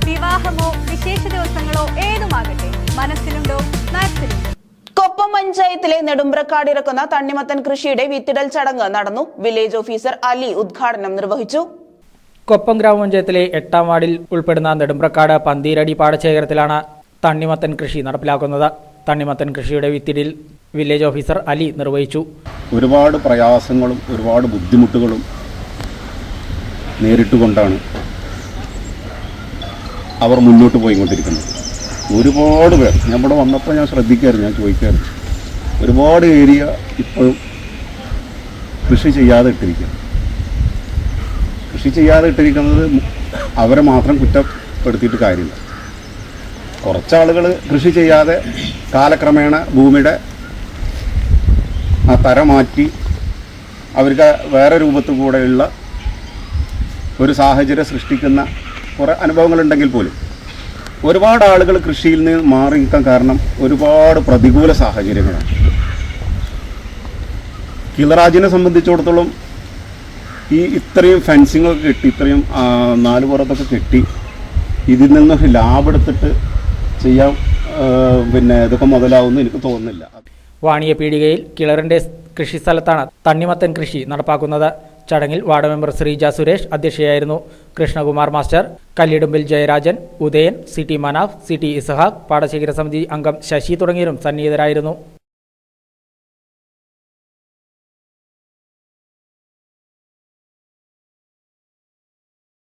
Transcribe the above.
വിവാഹമോ വിശേഷ ദിവസങ്ങളോ ഏതുമാകട്ടെ, മനസ്സിലുണ്ടോ മാക്സിലുണ്ടോ. കൊപ്പം പഞ്ചായത്തിലെ നെടുമ്പ്രക്കാട് ഇറക്കുന്ന തണ്ണിമത്തൻ കൃഷിയുടെ വിത്തിടൽ ചടങ്ങ് നടന്നു. വില്ലേജ് ഓഫീസർ അലി ഉദ്ഘാടനം നിർവഹിച്ചു. കൊപ്പം ഗ്രാമപഞ്ചായത്തിലെ 8ാം വാർഡിൽ ഉൾപ്പെടുന്ന നെടുമ്പ്രക്കാട് പന്തീരടി പാടശേഖരത്തിലാണ് തണ്ണിമത്തൻ കൃഷി നടപ്പിലാക്കുന്നത്. തണ്ണിമത്തൻ കൃഷിയുടെ വിത്തിടൽ വില്ലേജ് ഓഫീസർ അലി നിർവഹിച്ചു. ഒരുപാട് പ്രയാസങ്ങളും ഒരുപാട് ബുദ്ധിമുട്ടുകളും നേരിട്ടുകൊണ്ടാണ് അവർ മുന്നോട്ട് പോയിക്കൊണ്ടിരിക്കുന്നത്. ഒരുപാട് പേർ ഞാൻ ഇവിടെ വന്നപ്പോൾ ഞാൻ ശ്രദ്ധിക്കാറുണ്ട്, ഞാൻ ചോദിക്കാറുണ്ട്, ഒരുപാട് ഏരിയ ഇപ്പോഴും കൃഷി ചെയ്യാതെ ഇട്ടിരിക്കുക. കൃഷി ചെയ്യാതെ ഇട്ടിരിക്കുന്നത് അവരെ മാത്രം കുറ്റപ്പെടുത്തിയിട്ട് കാര്യമില്ല. കുറച്ചാളുകൾ കൃഷി ചെയ്യാതെ കാലക്രമേണ ഭൂമിയുടെ ആ തര മാറ്റി അവർക്ക് വേറെ രൂപത്തിൽ കൂടെയുള്ള ഒരു സാഹചര്യം സൃഷ്ടിക്കുന്ന കുറേ അനുഭവങ്ങളുണ്ടെങ്കിൽ പോലും ഒരുപാട് ആളുകൾ കൃഷിയിൽ നിന്ന് മാറി നിൽക്കാൻ കാരണം ഒരുപാട് പ്രതികൂല സാഹചര്യങ്ങളാണ്. കിളറാജിനെ സംബന്ധിച്ചിടത്തോളം ഇത്രയും ഫെൻസിങ്ങൊക്കെ കെട്ടി, ഇത്രയും 4 പുറത്തൊക്കെ കെട്ടി ഇതിൽ നിന്ന് ലാഭം എടുത്തിട്ട് ചെയ്യാൻ ഇതൊക്കെ മുതലാവുമെന്ന് എനിക്ക് തോന്നുന്നില്ല. വാണിയ പീടികയിൽ കിളറിന്റെ കൃഷിസ്ഥലത്താണ് തണ്ണിമത്തൻ കൃഷി നടപ്പാക്കുന്നത്. ചടങ്ങിൽ വാർഡ് മെമ്പർ ശ്രീജ സുരേഷ് അധ്യക്ഷയായിരുന്നു. Krishnakumar master, Kallidumbil Jayarajan, Udayan, CT Manaf, CT Isahaq, പാടശേഖര സമിതി അംഗം ശശി തുടങ്ങിയവരും സന്നിഹിതരായിരുന്നു.